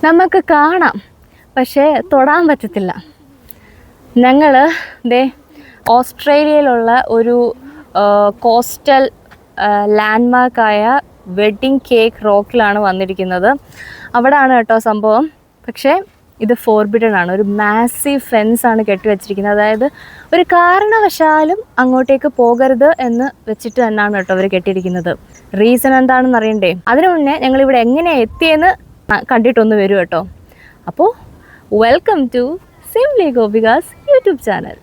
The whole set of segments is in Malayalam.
നമുക്ക് കാണാം, പക്ഷേ തൊടാൻ പറ്റത്തില്ല. ഞങ്ങൾ ഓസ്ട്രേലിയയിലുള്ള ഒരു കോസ്റ്റൽ ലാൻഡ്മാർക്കായ വെഡ്ഡിങ് കേക്ക് റോക്കിലാണ് വന്നിരിക്കുന്നത്. അവിടെയാണ് കേട്ടോ സംഭവം. പക്ഷേ ഇത് ഫോർബിഡൻ ആണ്. ഒരു മാസീവ് ഫെൻസാണ് കെട്ടിവെച്ചിരിക്കുന്നത്. അതായത് ഒരു കാരണവശാലും അങ്ങോട്ടേക്ക് പോകരുത് എന്ന് വെച്ചിട്ട് തന്നെയാണ് കേട്ടോ അവർ കെട്ടിയിരിക്കുന്നത്. റീസൺ എന്താണെന്ന് അറിയണ്ടേ? അതിനു മുന്നേ ഞങ്ങളിവിടെ എങ്ങനെയാണ് എത്തിയെന്ന് കണ്ടിട്ടൊന്ന് വരും കേട്ടോ. അപ്പോൾ welcome to simply Gopika's YouTube channel.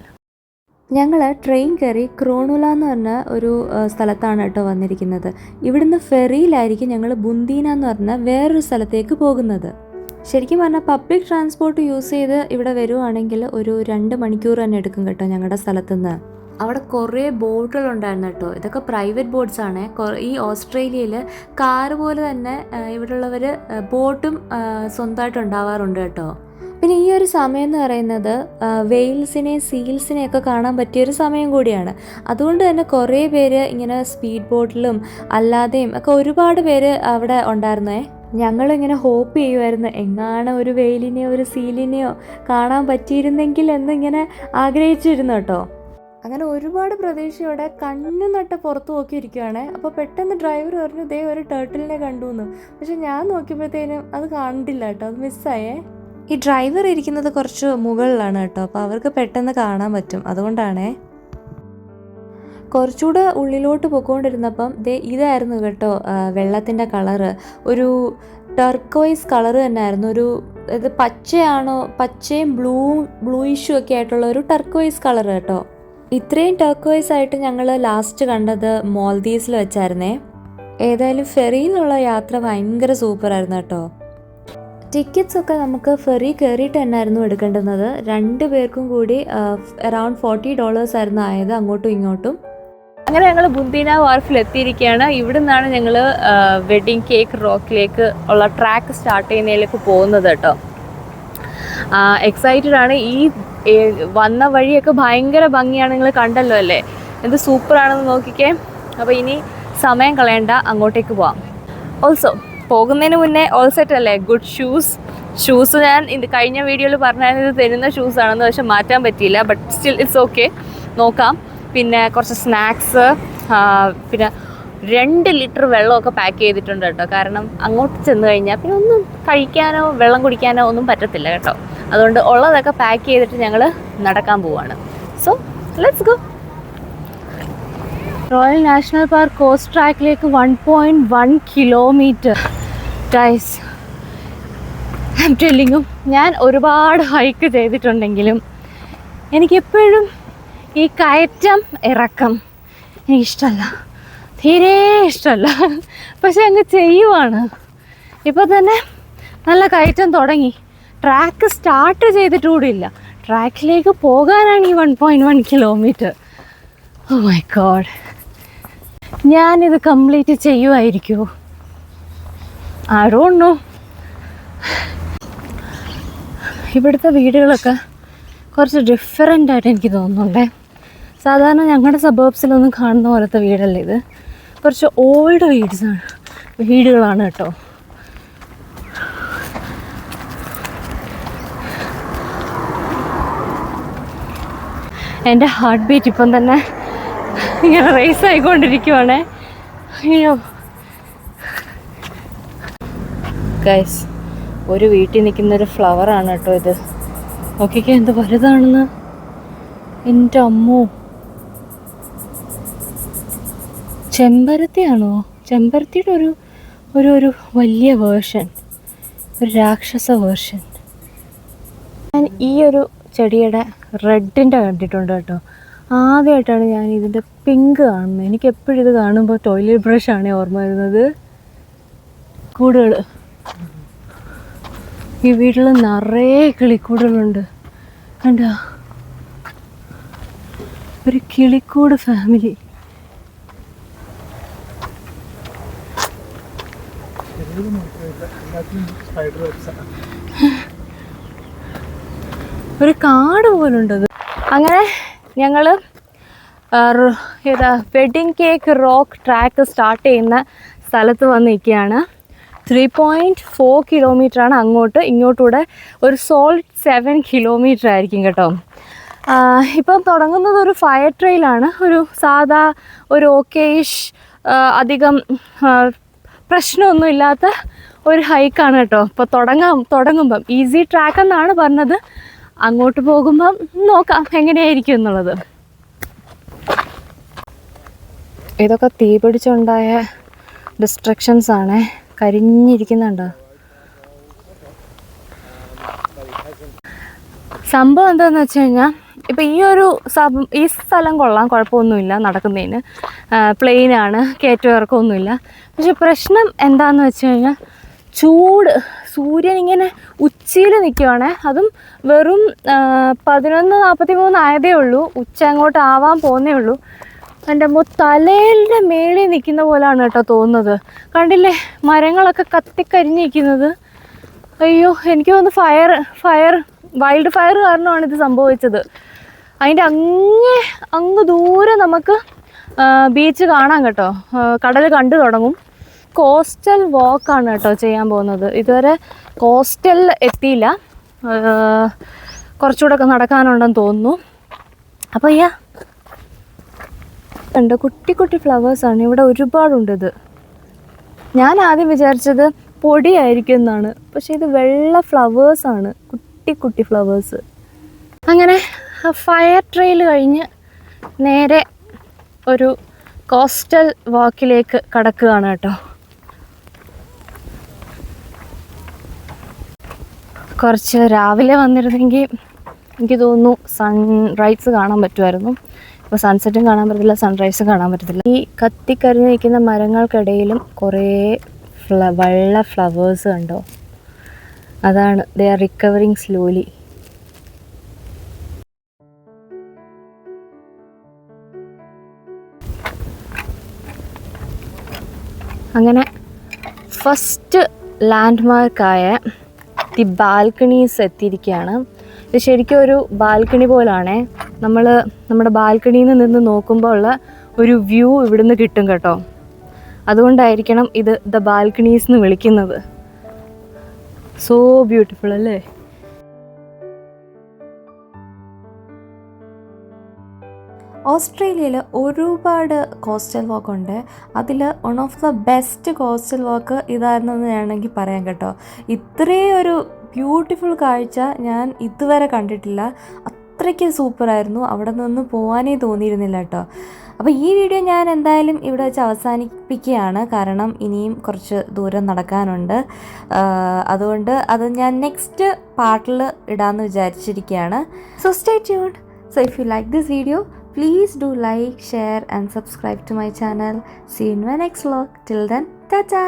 ഞങ്ങൾ ട്രെയിൻ കയറി ക്രോണുല എന്ന് പറഞ്ഞ ഒരു സ്ഥലത്താണ് കേട്ടോ വന്നിരിക്കുന്നത്. ഇവിടുന്ന് ഫെറിയിലായിരിക്കും ഞങ്ങൾ ബുന്ദീന എന്ന് പറഞ്ഞ വേറൊരു സ്ഥലത്തേക്ക് പോകുന്നത്. ശരിക്കും പറഞ്ഞാൽ പബ്ലിക് ട്രാൻസ്പോർട്ട് യൂസ് ചെയ്ത് ഇവിടെ വരുവാണെങ്കിൽ ഒരു 2 മണിക്കൂർ തന്നെ എടുക്കും കേട്ടോ ഞങ്ങളുടെ സ്ഥലത്തുനിന്ന്. അവിടെ കുറേ ബോട്ടുകളുണ്ടായിരുന്നു കേട്ടോ. ഇതൊക്കെ പ്രൈവറ്റ് ബോട്ട്സാണ്. ഈ ഓസ്ട്രേലിയയിൽ കാറ് പോലെ തന്നെ ഇവിടെയുള്ളവർ ബോട്ടും സ്വന്തമായിട്ട് ഉണ്ടാവാറുണ്ട് കേട്ടോ. പിന്നെ ഈ ഒരു സമയം എന്ന് പറയുന്നത് വെയിൽസിനെയും സീൽസിനെയൊക്കെ കാണാൻ പറ്റിയൊരു സമയം കൂടിയാണ്. അതുകൊണ്ട് തന്നെ കുറേ പേര് ഇങ്ങനെ സ്പീഡ് ബോട്ടിലും അല്ലാതെയും ഒക്കെ ഒരുപാട് പേര് അവിടെ ഉണ്ടായിരുന്നേ. ഞങ്ങളിങ്ങനെ ഹോപ്പ് ചെയ്യുമായിരുന്നു എങ്ങാനും ഒരു വെയിലിനെയോ ഒരു സീലിനെയോ കാണാൻ പറ്റിയിരുന്നെങ്കിൽ എന്നിങ്ങനെ ആഗ്രഹിച്ചിരുന്നു കേട്ടോ. അങ്ങനെ ഒരുപാട് പ്രതീക്ഷയോടെ കണ്ണു നട്ട് പുറത്ത് നോക്കിയിരിക്കുകയാണ്. അപ്പോൾ പെട്ടെന്ന് ഡ്രൈവർ പറഞ്ഞു ദേ ഒരു ടേർട്ടിലിനെ കണ്ടു എന്ന്. പക്ഷെ ഞാൻ നോക്കിയപ്പോഴത്തേനും അത് കണ്ടില്ല കേട്ടോ, അത് മിസ്സായേ. ഈ ഡ്രൈവർ ഇരിക്കുന്നത് കുറച്ച് മുകളിലാണ് കേട്ടോ, അപ്പോൾ അവർക്ക് പെട്ടെന്ന് കാണാൻ പറ്റും, അതുകൊണ്ടാണേ. കുറച്ചുകൂടെ ഉള്ളിലോട്ട് പോയിക്കൊണ്ടിരുന്നപ്പം ഇതായിരുന്നു കേട്ടോ വെള്ളത്തിൻ്റെ കളറ്. ഒരു ടർക്കോയിസ് കളറ് തന്നെ ആയിരുന്നു. ഒരു ഇത് പച്ചയാണോ, പച്ചയും ബ്ലൂയിഷും ഒക്കെ ആയിട്ടുള്ള ഒരു ടർക്കോയിസ് കളർ കേട്ടോ. ഇത്രയും ടർക്കോയിസ് ആയിട്ട് ഞങ്ങൾ ലാസ്റ്റ് കണ്ടത് മോൾദീവ്സിൽ വെച്ചായിരുന്നേ. ഏതായാലും ഫെറിയിൽ നിന്നുള്ള യാത്ര ഭയങ്കര സൂപ്പറായിരുന്നു കേട്ടോ. ടിക്കറ്റ്സ് ഒക്കെ നമുക്ക് ഫെറി കയറിയിട്ട് തന്നെയായിരുന്നു എടുക്കേണ്ടുന്നത്. 2 പേർക്കും കൂടി അറൗണ്ട് $40 ആയിരുന്നു ആയത്, അങ്ങോട്ടും ഇങ്ങോട്ടും. അങ്ങനെ ഞങ്ങൾ ബുന്ദീന വാർഫിൽ എത്തിയിരിക്കുകയാണ്. ഇവിടെ നിന്നാണ് ഞങ്ങൾ വെഡ്ഡിങ് കേക്ക് റോക്കിലേക്ക് ഉള്ള ട്രാക്ക് സ്റ്റാർട്ട് ചെയ്യുന്നതിലേക്ക് പോകുന്നത് കേട്ടോ. എക്സൈറ്റഡ് ആണ്. ഈ വന്ന വഴിയൊക്കെ ഭയങ്കര ഭംഗിയാണ്, നിങ്ങൾ കണ്ടല്ലോ അല്ലേ, എന്ത് സൂപ്പറാണെന്ന് നോക്കിക്കേ. അപ്പോൾ ഇനി സമയം കളയണ്ട, അങ്ങോട്ടേക്ക് പോവാം. ഓൾസോ പോകുന്നതിന് മുന്നേ ഓൾ സെറ്റ് അല്ലേ, ഗുഡ് ഷൂസ് ഞാൻ കഴിഞ്ഞ വീഡിയോയിൽ പറഞ്ഞാൽ ഇത് തരുന്ന ഷൂസാണെന്ന്, പക്ഷെ മാറ്റാൻ പറ്റിയില്ല. ബട്ട് സ്റ്റിൽ ഇറ്റ്സ് ഓക്കെ, നോക്കാം. പിന്നെ കുറച്ച് സ്നാക്സ്, പിന്നെ 2 ലിറ്റർ വെള്ളമൊക്കെ പാക്ക് ചെയ്തിട്ടുണ്ട് കേട്ടോ. കാരണം അങ്ങോട്ട് ചെന്ന് കഴിഞ്ഞാൽ പിന്നെ ഒന്നും കഴിക്കാനോ വെള്ളം കുടിക്കാനോ ഒന്നും പറ്റത്തില്ല കേട്ടോ. അതുകൊണ്ട് ഉള്ളതൊക്കെ പാക്ക് ചെയ്തിട്ട് ഞങ്ങൾ നടക്കാൻ പോവാണ്. So let's go. Royal national park coast ട്രാക്കിലേക്ക് 1.1 kilometre guys. I am telling you, ഞാൻ ഒരുപാട് ഹൈക്ക് ചെയ്തിട്ടുണ്ടെങ്കിലും എനിക്കെപ്പോഴും ഈ കയറ്റം ഇറക്കം എനിക്കിഷ്ടമല്ല, തീരെ ഇഷ്ടമല്ല. പക്ഷെ അങ്ങ് ചെയ്യുവാണ്. ഇപ്പോൾ തന്നെ നല്ല കയറ്റം തുടങ്ങി. ട്രാക്ക് സ്റ്റാർട്ട് ചെയ്തിട്ട് കൂടിയില്ല, ട്രാക്കിലേക്ക് പോകാനാണ് ഈ 1.1 കിലോമീറ്റർ. ഓ മൈ ഗോഡ്, ഞാനിത് കംപ്ലീറ്റ് ചെയ്യുമായിരിക്കുമോ? I don't know. ഇവിടുത്തെ വീടുകളൊക്കെ കുറച്ച് ഡിഫറെൻ്റ് ആയിട്ട് എനിക്ക് തോന്നുന്നുണ്ടേ. സാധാരണ ഞങ്ങളുടെ സബേബ്സിലൊന്നും കാണുന്ന പോലത്തെ വീടല്ല ഇത്. കുറച്ച് ഓൾഡ് വീടുകളാണ് കേട്ടോ. എൻ്റെ ഹാർട്ട് ബീറ്റ് ഇപ്പം തന്നെ ഇങ്ങനെ റേസ് ആയിക്കൊണ്ടിരിക്കുവാണേ. അയ്യോ ഗൈസ്, ഒരു വീട്ടിൽ നിൽക്കുന്നൊരു ഫ്ലവറാണ് കേട്ടോ ഇത്. നോക്കിക്കേ എന്ത് വലുതാണെന്ന്. എൻ്റെ അമ്മോ, ചെമ്പരത്തിയാണോ? ചെമ്പരത്തിയുടെ ഒരു വലിയ വേർഷൻ, ഒരു രാക്ഷസ വേർഷൻ. ഞാൻ ഈ ഒരു ചെടിയുടെ റെഡിൻ്റെ കണ്ടിട്ടുണ്ട് കേട്ടോ. ആദ്യമായിട്ടാണ് ഞാൻ ഇതിൻ്റെ പിങ്ക് കാണുന്നത്. എനിക്ക് എപ്പോഴും ഇത് കാണുമ്പോൾ ടോയ്ലറ്റ് ബ്രഷാണ് ഓർമ്മ വരുന്നത്. കൂടുകൾ, ഈ വീട്ടിൽ നിറയെ കിളിക്കൂടുകളുണ്ട്. കണ്ടോ, ഒരു കിളിക്കൂട് ഫാമിലി. ഒരു കാട് പോലുണ്ടത്. അങ്ങനെ ഞങ്ങൾ wedding cake rock track start ചെയ്യുന്ന സ്ഥലത്ത് വന്ന് നിൽക്കുകയാണ്. 3.4 കിലോമീറ്ററാണ് അങ്ങോട്ട്. ഇങ്ങോട്ടൂടെ ഒരു സോൾഡ് 7 കിലോമീറ്റർ ആയിരിക്കും കേട്ടോ. ഇപ്പം തുടങ്ങുന്നത് ഒരു ഫയർ ട്രെയിലാണ്. ഒരു സാധാ ഒരു ഓക്കേയിഷ് അധികം പ്രശ്നമൊന്നും ഇല്ലാത്ത ഒരു ഹൈക്കാണ് കേട്ടോ. ഇപ്പോൾ തുടങ്ങുമ്പം ഈസി ട്രാക്ക് എന്നാണ് പറഞ്ഞത്. അങ്ങോട്ട് പോകുമ്പം നോക്കാം എങ്ങനെയായിരിക്കും എന്നുള്ളത്. ഇതൊക്കെ തീ പിടിച്ചുണ്ടായ ഡിസ്ട്രക്ഷൻസ് ആണ്. കരിഞ്ഞിരിക്കുന്നുണ്ടോ? സംഭവം എന്താണെന്ന് വെച്ച് കഴിഞ്ഞാൽ ഇപ്പം ഈ സ്ഥലം കൊള്ളാം, കുഴപ്പമൊന്നുമില്ല നടക്കുന്നതിന്. പ്ലെയിനാണ്, കയറ്റം ഇറക്കമൊന്നുമില്ല. പക്ഷെ പ്രശ്നം എന്താണെന്ന് വെച്ച് കഴിഞ്ഞാൽ ചൂട്. സൂര്യൻ ഇങ്ങനെ ഉച്ചയിൽ നിൽക്കുവാണേ. അതും വെറും 11:43 ആയതേ ഉള്ളൂ. ഉച്ച അങ്ങോട്ട് ആവാൻ പോകുന്നേ ഉള്ളൂ. എൻ്റെ തലയുടെ മേളിൽ നിൽക്കുന്ന പോലെയാണ് കേട്ടോ തോന്നുന്നത്. കണ്ടില്ലേ മരങ്ങളൊക്കെ കത്തിക്കരിഞ്ഞിരിക്കുന്നത്. അയ്യോ, എനിക്ക് തോന്നുന്നു വൈൽഡ് ഫയർ കാരണമാണ് ഇത് സംഭവിച്ചത്. അതിൻ്റെ അങ്ങ് ദൂരെ നമുക്ക് ബീച്ച് കാണാം കേട്ടോ. കടൽ കണ്ടു തുടങ്ങും. കോസ്റ്റൽ വാക്കാണ് കേട്ടോ ചെയ്യാൻ പോകുന്നത്. ഇതുവരെ കോസ്റ്റൽ എത്തിയില്ല, കുറച്ചുകൂടെ ഒക്കെ നടക്കാനുണ്ടെന്ന് തോന്നുന്നു. അപ്പോൾ ഉണ്ട്, കുട്ടി കുട്ടി ഫ്ലവേഴ്സാണ് ഇവിടെ ഒരുപാടുണ്ട്. ഇത് ഞാൻ ആദ്യം വിചാരിച്ചത് പൊടിയായിരിക്കും എന്നാണ്, പക്ഷേ ഇത് വെള്ള ഫ്ലവേഴ്സാണ്, കുട്ടി കുട്ടി ഫ്ലവേഴ്സ്. അങ്ങനെ ഫയർ ട്രെയിൽ കഴിഞ്ഞ് നേരെ ഒരു കോസ്റ്റൽ വാക്കിലേക്ക് കടക്കുകയാണ് കേട്ടോ. കുറച്ച് രാവിലെ വന്നിരുന്നെങ്കിൽ എനിക്ക് തോന്നുന്നു സൺറൈസ് കാണാൻ പറ്റുമായിരുന്നു. ഇപ്പോൾ സൺസെറ്റും കാണാൻ പറ്റത്തില്ല, സൺറൈസും കാണാൻ പറ്റത്തില്ല. ഈ കത്തിക്കരിഞ്ഞ് നിൽക്കുന്ന മരങ്ങൾക്കിടയിലും കുറേ വെള്ള ഫ്ലവേഴ്സ് കണ്ടോ? അതാണ് ദേ ആർ റിക്കവറിങ് സ്ലോലി. അങ്ങനെ ഫസ്റ്റ് ലാൻഡ്മാർക്കായ ദി ബാൽക്കണീസ് എത്തിയിരിക്കുകയാണ്. ഇത് ശരിക്കും ഒരു ബാൽക്കണി പോലാണേ. നമ്മുടെ ബാൽക്കണിയിൽ നിന്ന് നോക്കുമ്പോൾ ഉള്ള ഒരു വ്യൂ ഇവിടുന്ന് കിട്ടും കേട്ടോ. അതുകൊണ്ടായിരിക്കണം ഇത് ദ ബാൽക്കണീസ് എന്ന് വിളിക്കുന്നത്. സോ ബ്യൂട്ടിഫുൾ അല്ലേ? ഓസ്ട്രേലിയയിൽ ഒരുപാട് കോസ്റ്റൽ വാക്ക് ഉണ്ട്. അതിൽ one of the best coastal walk ഇതായിരുന്നു എന്ന് വേണമെങ്കിൽ പറയാം കേട്ടോ. ഇത്രയും ഒരു ബ്യൂട്ടിഫുൾ കാഴ്ച ഞാൻ ഇതുവരെ കണ്ടിട്ടില്ല. അത്രയ്ക്ക് സൂപ്പറായിരുന്നു. അവിടെ നിന്ന് പോകാനേ തോന്നിയിരുന്നില്ല കേട്ടോ. അപ്പോൾ ഈ വീഡിയോ ഞാൻ എന്തായാലും ഇവിടെ വെച്ച് അവസാനിപ്പിക്കുകയാണ്. കാരണം ഇനിയും കുറച്ച് ദൂരം നടക്കാനുണ്ട്. അതുകൊണ്ട് അത് ഞാൻ നെക്സ്റ്റ് പാർട്ടിൽ ഇടാമെന്ന് വിചാരിച്ചിരിക്കുകയാണ്. So stay tuned. So if you like this video, please do like, share and subscribe to my channel. See you in my next vlog. Till then, ta-ta!